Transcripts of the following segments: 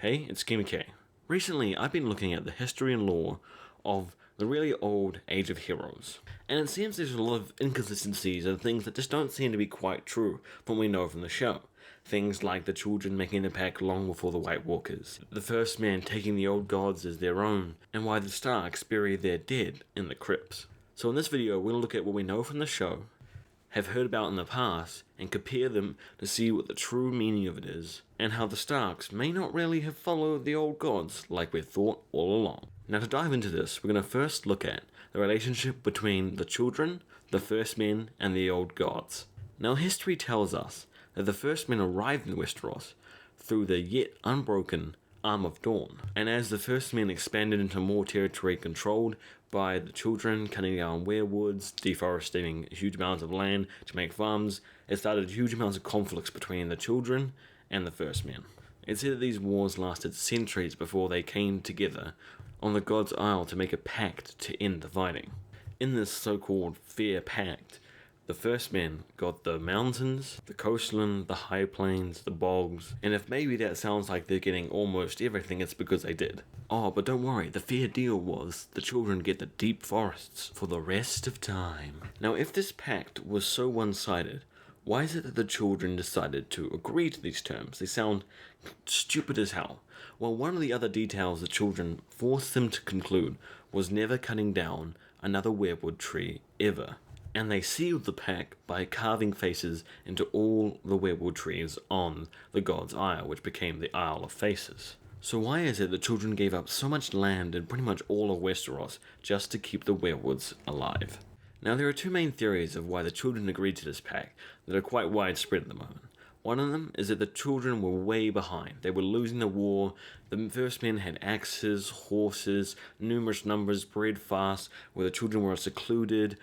Hey, it's KMK. Recently, I've been looking at the history and lore of the really old Age of Heroes, and it seems there's a lot of inconsistencies and things that just don't seem to be quite true from what we know from the show. Things like the children making the Pact long before the White Walkers, the first men taking the old gods as their own, and why the Starks bury their dead in the crypts. So in this video, we'll look at what we know from the show, have heard about in the past, and compare them to see what the true meaning of it is, and how the Starks may not really have followed the old gods like we thought all along. Now to dive into this, we're going to first look at the relationship between the children, the first men, and the old gods. Now history tells us that the first men arrived in Westeros through the yet unbroken Arm of Dawn, and as the first men expanded into more territory controlled by the children, cutting down weirwoods, deforesting huge amounts of land to make farms, it started huge amounts of conflicts between the children and the first men. It's said that these wars lasted centuries before they came together on the God's Isle to make a pact to end the fighting. In this so-called fair pact, the first men got the mountains, the coastline, the high plains, the bogs, and if maybe that sounds like they're getting almost everything, it's because they did. Oh, but don't worry, the fair deal was the children get the deep forests for the rest of time. Now, if this pact was so one-sided, why is it that the children decided to agree to these terms? They sound stupid as hell. Well, one of the other details the children forced them to conclude was never cutting down another weirwood tree ever. And they sealed the pact by carving faces into all the weirwood trees on the God's Isle, which became the Isle of Faces. So why is it the children gave up so much land in pretty much all of Westeros just to keep the weirwoods alive? Now there are two main theories of why the children agreed to this pact that are quite widespread at the moment. One of them is that the children were way behind. They were losing the war. The first men had axes, horses, numerous numbers, bred fast, where the children were a secluded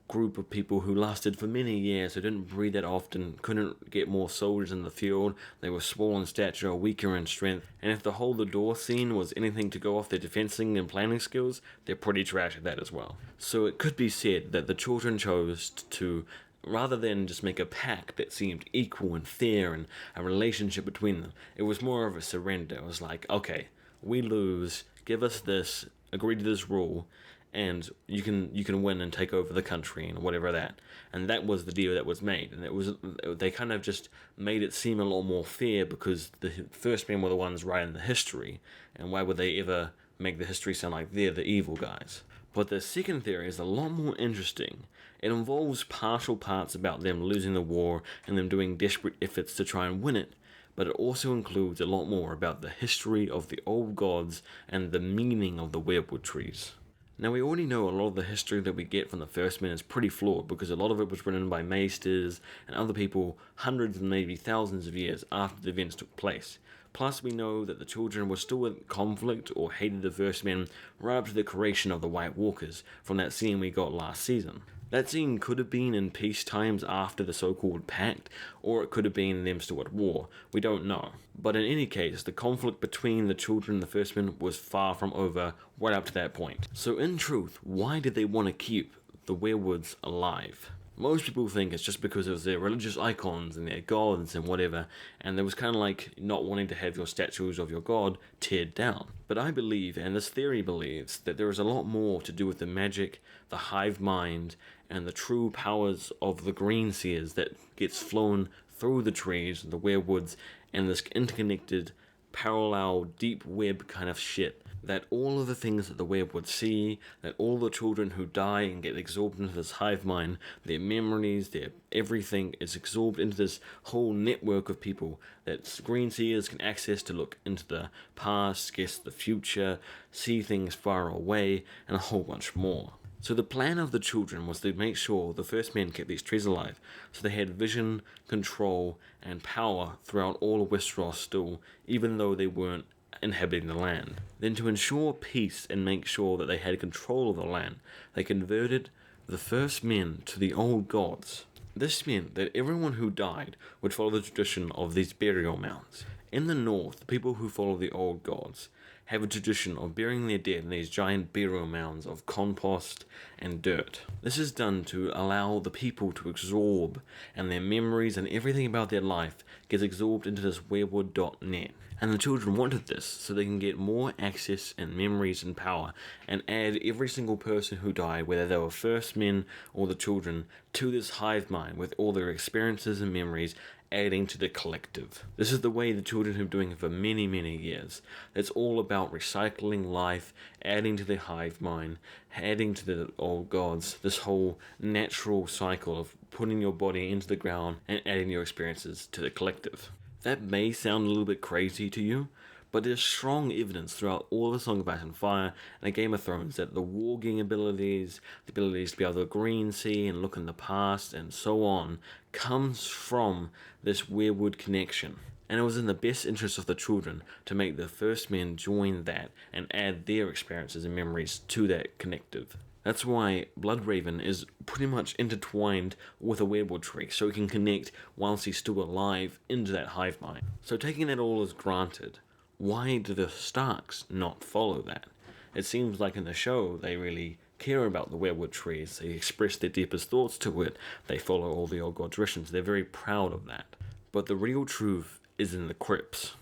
group of people who lasted for many years, who didn't breed that often, couldn't get more soldiers in the field, they were small in stature, weaker in strength, and if the hold the door scene was anything to go off their defensing and planning skills, they're pretty trash at that as well. So it could be said that the children chose to, rather than just make a pact that seemed equal and fair and a relationship between them, it was more of a surrender. It was like, okay, we lose, give us this, agree to this rule, and you can win and take over the country and whatever that. And that was the deal that was made. And they kind of just made it seem a lot more fair because the first men were the ones writing the history. And why would they ever make the history sound like they're the evil guys? But the second theory is a lot more interesting. It involves partial parts about them losing the war and them doing desperate efforts to try and win it, but it also includes a lot more about the history of the old gods and the meaning of the weirwood trees. Now we already know a lot of the history that we get from the first men is pretty flawed because a lot of it was written by maesters and other people hundreds and maybe thousands of years after the events took place. Plus we know that the children were still in conflict or hated the first men right up to the creation of the White Walkers from that scene we got last season. That scene could have been in peace times after the so-called Pact, or it could have been them still at war. We don't know. But in any case, the conflict between the children and the first men was far from over right up to that point. So in truth, why did they want to keep the weirwoods alive? Most people think it's just because it was their religious icons and their gods and whatever, and there was kind of like not wanting to have your statues of your god teared down. But I believe, and this theory believes, that there is a lot more to do with the magic, the hive mind, and the true powers of the green seers that gets flown through the trees, the weirwoods, and this interconnected, parallel, deep web kind of shit. That all of the things that the weirwoods see, that all the children who die and get absorbed into this hive mind, their memories, their everything is absorbed into this whole network of people that green seers can access to look into the past, guess the future, see things far away, and a whole bunch more. So the plan of the children was to make sure the first men kept these trees alive, so they had vision, control, and power throughout all of Westeros still, even though they weren't inhabiting the land. Then to ensure peace and make sure that they had control of the land, they converted the first men to the old gods. This meant that everyone who died would follow the tradition of these burial mounds. In the north, the people who follow the old gods have a tradition of burying their dead in these giant burial mounds of compost and dirt. This is done to allow the people to absorb, and their memories and everything about their life gets absorbed into this weirwood.net. And the children wanted this so they can get more access and memories and power, and add every single person who died, whether they were first men or the children, to this hive mind with all their experiences and memories adding to the collective. This is the way the children have been doing it for many, many years. It's all about recycling life, adding to the hive mind, adding to the old gods, this whole natural cycle of putting your body into the ground and adding your experiences to the collective. That may sound a little bit crazy to you, but there's strong evidence throughout all of the Song of Ice and Fire and Game of Thrones that the warging abilities, the abilities to be able to green see and look in the past and so on, comes from this weirwood connection. And it was in the best interest of the children to make the first men join that and add their experiences and memories to that connective. That's why Bloodraven is pretty much intertwined with a weirwood tree, so he can connect whilst he's still alive into that hive mind. So taking that all as granted, why do the Starks not follow that? It seems like in the show they really care about the weirwood trees, they express their deepest thoughts to it, they follow all the old god traditions, they're very proud of that. But the real truth is in the crypts.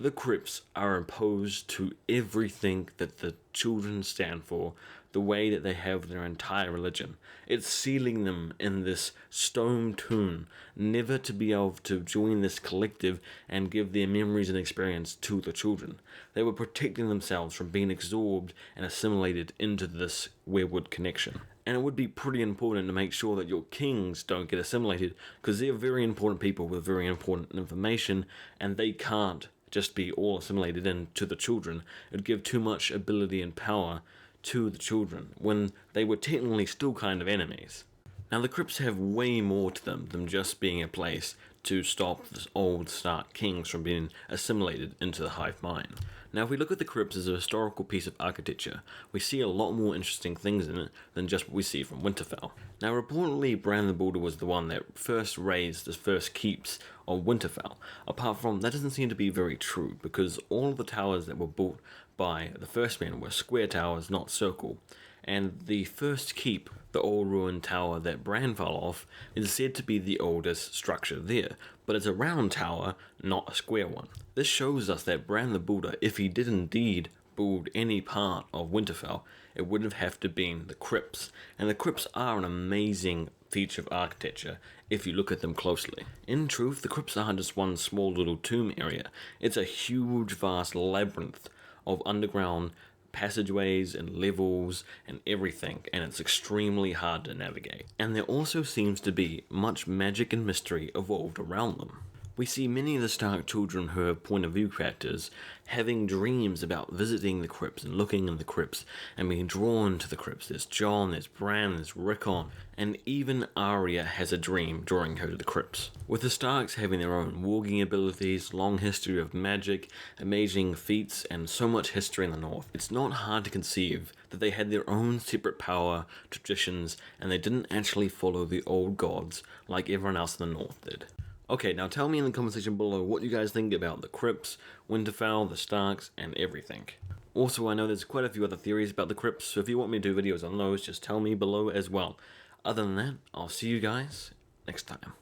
The crypts are opposed to everything that the children stand for, the way that they have their entire religion. It's sealing them in this stone tomb, never to be able to join this collective and give their memories and experience to the children. They were protecting themselves from being absorbed and assimilated into this weirwood connection. And it would be pretty important to make sure that your kings don't get assimilated, because they're very important people with very important information, and they can't just be all assimilated into the children. It would give too much ability and power to the children when they were technically still kind of enemies. Now the crypts have way more to them than just being a place to stop the old Stark kings from being assimilated into the hive mind. Now if we look at the crypts as a historical piece of architecture, we see a lot more interesting things in it than just what we see from Winterfell. Now reportedly Bran the Builder was the one that first raised the first keeps of Winterfell. Apart from that, doesn't seem to be very true, because all of the towers that were built by the first men were square towers, not circle. And the first keep, the old ruined tower that Bran fell off, is said to be the oldest structure there, but it's a round tower, not a square one. This shows us that Bran the Builder, if he did indeed build any part of Winterfell, it would have to been the crypts. And the crypts are an amazing feature of architecture if you look at them closely. In truth, the crypts aren't just one small little tomb area. It's a huge, vast labyrinth of underground passageways and levels and everything, and it's extremely hard to navigate. And there also seems to be much magic and mystery evolved around them. We see many of the Stark children who are point of view characters having dreams about visiting the crypts and looking in the crypts and being drawn to the crypts. There's Jon, there's Bran, there's Rickon, and even Arya has a dream drawing her to the crypts. With the Starks having their own warging abilities, long history of magic, amazing feats, and so much history in the North, it's not hard to conceive that they had their own separate power, traditions, and they didn't actually follow the old gods like everyone else in the North did. Okay, now tell me in the comment section below what you guys think about the crypts, Winterfell, the Starks, and everything. Also, I know there's quite a few other theories about the crypts, so if you want me to do videos on those, just tell me below as well. Other than that, I'll see you guys next time.